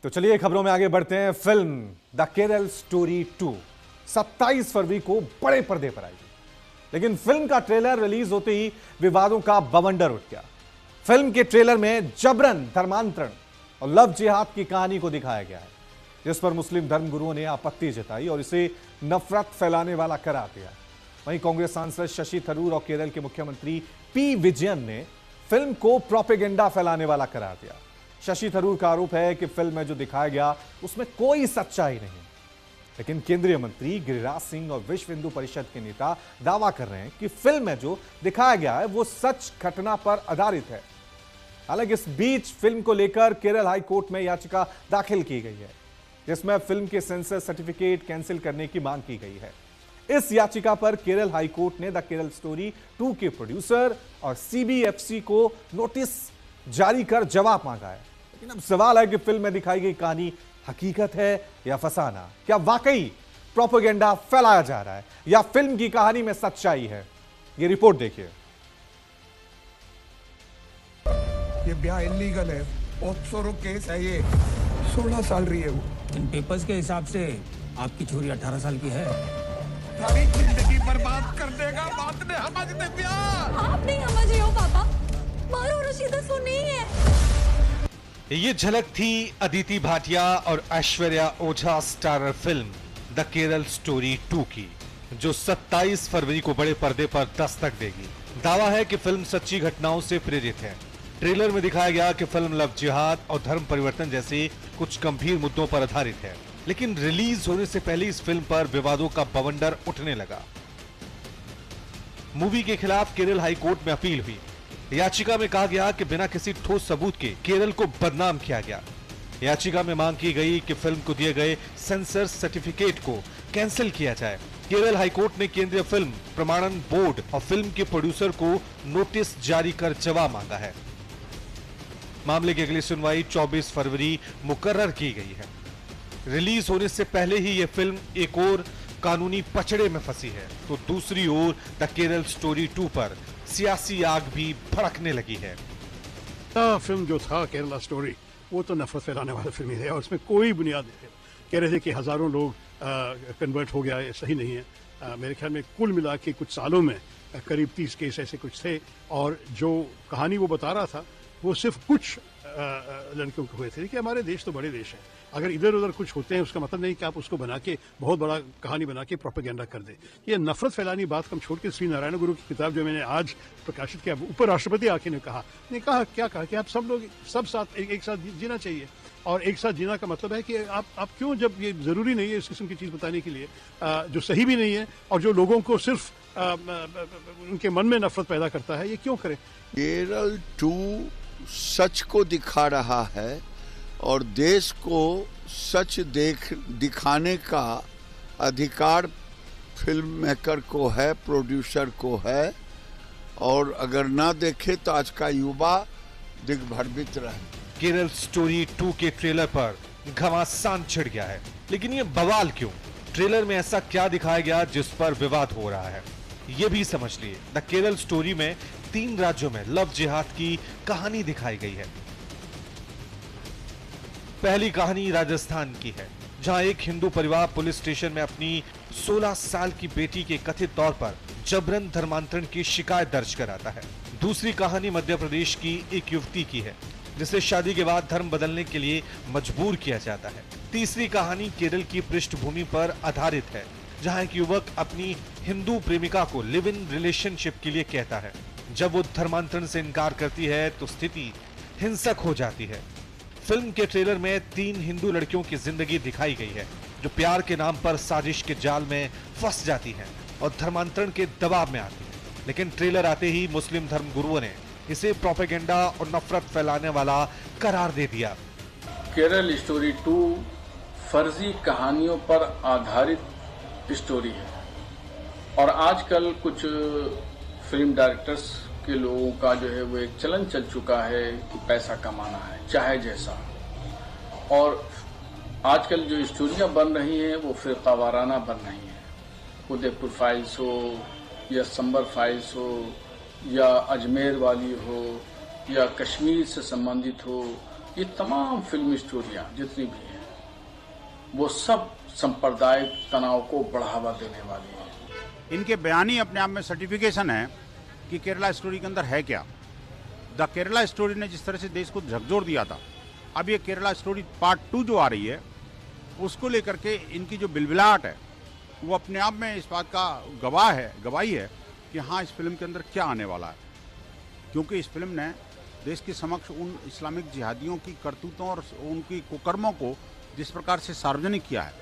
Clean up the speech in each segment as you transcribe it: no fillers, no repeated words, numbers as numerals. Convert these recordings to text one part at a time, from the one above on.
तो चलिए खबरों में आगे बढ़ते हैं। फिल्म द केरल स्टोरी 2 27 फरवरी को बड़े पर्दे पर आएगी, लेकिन फिल्म का ट्रेलर रिलीज होते ही विवादों का बवंडर उठ गया। फिल्म के ट्रेलर में जबरन धर्मांतरण और लव जिहाद की कहानी को दिखाया गया है, जिस पर मुस्लिम धर्मगुरुओं ने आपत्ति जताई और इसे नफरत फैलाने वाला करार दिया। वहीं कांग्रेस सांसद शशि थरूर और केरल के मुख्यमंत्री पी विजयन ने फिल्म को प्रोपेगेंडा फैलाने वाला करार दिया। शशि थरूर का आरोप है कि फिल्म में जो दिखाया गया उसमें कोई सच्चाई नहीं, लेकिन केंद्रीय मंत्री गिरिराज सिंह और विश्व हिंदू परिषद के नेता दावा कर रहे हैं कि फिल्म में जो दिखाया गया है वो सच घटना पर आधारित है। हालांकि इस बीच फिल्म को लेकर केरल हाई कोर्ट में याचिका दाखिल की गई है, जिसमें फिल्म के सेंसर सर्टिफिकेट कैंसिल करने की मांग की गई है। इस याचिका पर केरल हाई कोर्ट ने द केरल स्टोरी 2 के प्रोड्यूसर और सीबीएफसी को नोटिस जारी कर जवाब मांगा है। लेकिन अब सवाल है कि फिल्म में दिखाई गई कहानी हकीकत है या फसाना। क्या वाकई प्रोपेगेंडा फैलाया जा रहा है या फिल्म की कहानी में सच्चाई है? ये रिपोर्ट देखिए। ये ब्याह इलीगल है, पॉक्सो केस है। ये 16 साल रही है वो। इन पेपर्स के हिसाब से आपकी छोरी 18 साल की है। सारी जिंदगी बर्बाद कर देगा। बात ने समझते प्यार। आप नहीं समझ रहे हो पापा, मारो रशीदा सो नहीं है। ये झलक थी अदिति भाटिया और Aishwarya Ojha starrer film the Kerala story 2 की, जो 27 फरवरी को बड़े पर्दे पर दस्तक देगी। दावा है कि फिल्म सच्ची घटनाओं से प्रेरित है। ट्रेलर में दिखाया गया कि फिल्म लव जिहाद और धर्म परिवर्तन जैसे कुछ गंभीर मुद्दों पर आधारित है, लेकिन रिलीज होने से पहले इस फिल्म पर विवादों का बवंडर उठने लगा। मूवी के खिलाफ केरल हाई कोर्ट में अपील हुई। याचिका में कहा गया कि बिना किसी ठोस सबूत के केरल को बदनाम किया गया। याचिका में मांग की गई कि फिल्म को दिए गए सेंसर सर्टिफिकेट को कैंसिल किया जाए। केरल हाईकोर्ट ने केंद्रीय फिल्म प्रमाणन बोर्ड और फिल्म के प्रोड्यूसर को नोटिस जारी कर जवाब मांगा है। मामले की अगली सुनवाई 24 फरवरी मुकर्रर की गई है। रिलीज होने से पहले ही यह फिल्म एक और कानूनी पचड़े में फंसी है, तो दूसरी ओर द केरल स्टोरी 2 पर सियासी आग भी भड़कने लगी है। फिल्म जो था केरला स्टोरी, वो तो नफरत फैलाने वाला फिल्म ही है और उसमें कोई बुनियाद नहीं है। कह रहे थे कि हजारों लोग कन्वर्ट हो गया, ये सही नहीं है। मेरे ख्याल में कुल मिला के कुछ सालों में करीब 30 केस ऐसे कुछ थे, और जो कहानी वो बता रहा था वो सिर्फ कुछ लड़कियों के हुए थे। कि हमारे देश तो बड़े देश हैं, अगर इधर उधर कुछ होते हैं उसका मतलब नहीं कि आप उसको बना के बहुत बड़ा कहानी बना के प्रोपेगेंडा कर दे। ये नफरत फैलानी बात हम छोड़ के श्री नारायण गुरु की किताब जो मैंने आज प्रकाशित किया, उपराष्ट्रपति आके ने कहा क्या कहा कि आप सब लोग सब साथ एक साथ जीना चाहिए। और एक साथ जीना का मतलब है कि आप क्यों, जब ये जरूरी नहीं है इस किस्म की चीज बताने के लिए जो सही भी नहीं है और जो लोगों को सिर्फ उनके मन में नफरत पैदा करता है, ये क्यों करें। केरल 2 सच को दिखा रहा है और देश को सच दिखाने का अधिकार फिल्म मेकर को है, प्रोड्यूसर को है, और अगर ना देखे तो आज का युवा दिग्भ्रमित रहे। केरल स्टोरी 2 के ट्रेलर पर घमासान छिड़ गया है, लेकिन ये बवाल क्यों? ट्रेलर में ऐसा क्या दिखाया गया जिस पर विवाद हो रहा है, ये भी समझ लिए। द केरल स्टोरी में 3 राज्यों में लव जिहाद की कहानी दिखाई गई है। पहली कहानी राजस्थान की है, जहां एक हिंदू परिवार पुलिस स्टेशन में अपनी 16 साल की बेटी के कथित तौर पर जबरन धर्मांतरण की शिकायत दर्ज कराता है। दूसरी कहानी मध्य प्रदेश की एक युवती की है, जिसे शादी के बाद धर्म बदलने के लिए मजबूर किया जाता है। तीसरी कहानी केरल की पृष्ठभूमि पर आधारित है, जहां एक युवक अपनी हिंदू प्रेमिका को लिव इन रिलेशनशिप के लिए कहता है। जब वो धर्मांतरण से इनकार करती है तो स्थिति हिंसक हो जाती है। फिल्म के ट्रेलर में 3 हिंदू लड़कियों की जिंदगी दिखाई गई है, जो प्यार के नाम पर साजिश के जाल में फंस जाती हैं और धर्मांतरण के दबाव में आती हैं। लेकिन ट्रेलर आते ही मुस्लिम धर्मगुरुओं ने इसे प्रोपेगेंडा और नफरत फैलाने वाला करार दे दिया। केरल स्टोरी 2 फर्जी कहानियों पर आधारित स्टोरी है, और आजकल कुछ फिल्म डायरेक्टर्स के लोगों का जो है वो एक चलन चल चुका है कि पैसा कमाना है चाहे जैसा। और आजकल जो स्टोरियां बन रही हैं वो फिरकावाराना बन रही हैं। उदयपुर फाइल्स हो या संबर फाइल्स हो या अजमेर वाली हो या कश्मीर से संबंधित हो ये तमाम फिल्मी स्टोरियां जितनी भी हैं वो सब सांप्रदायिक तनाव को बढ़ावा देने वाली हैं। इनके बयान ही अपने आप में सर्टिफिकेशन है कि केरला स्टोरी के अंदर है क्या। द केरला स्टोरी ने जिस तरह से देश को झकझोर दिया था, अब ये केरला स्टोरी पार्ट 2 जो आ रही है उसको लेकर के इनकी जो बिलबिलाहट है वो अपने आप में इस बात का गवाही है कि हाँ, इस फिल्म के अंदर क्या आने वाला है। क्योंकि इस फिल्म ने देश के समक्ष उन इस्लामिक जिहादियों की करतूतों और उनकी कुकर्मों को जिस प्रकार से सार्वजनिक किया है,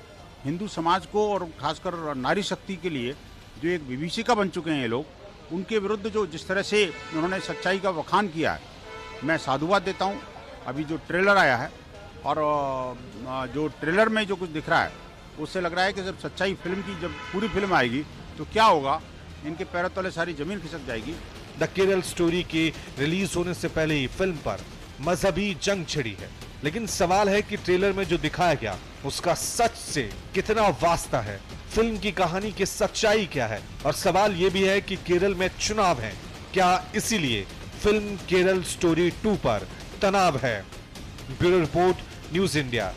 हिंदू समाज को और खासकर नारी शक्ति के लिए जो एक विभीषिका बन चुके हैं ये लोग, उनके विरुद्ध जो जिस तरह से उन्होंने सच्चाई का बखान किया है, मैं साधुवाद देता हूँ। अभी जो ट्रेलर आया है और जो ट्रेलर में जो कुछ दिख रहा है उससे लग रहा है कि जब सच्चाई फिल्म की जब पूरी फिल्म आएगी तो क्या होगा, इनके पैरों तले सारी जमीन खिसक जाएगी। द केरल स्टोरी के रिलीज होने से पहले ही फिल्म पर मजहबी जंग छिड़ी है, लेकिन सवाल है कि ट्रेलर में जो दिखाया गया उसका सच से कितना वास्ता है, फिल्म की कहानी की सच्चाई क्या है, और सवाल ये भी है कि केरल में चुनाव है, क्या इसीलिए फिल्म केरल स्टोरी 2 पर तनाव है। Bureau report, news India.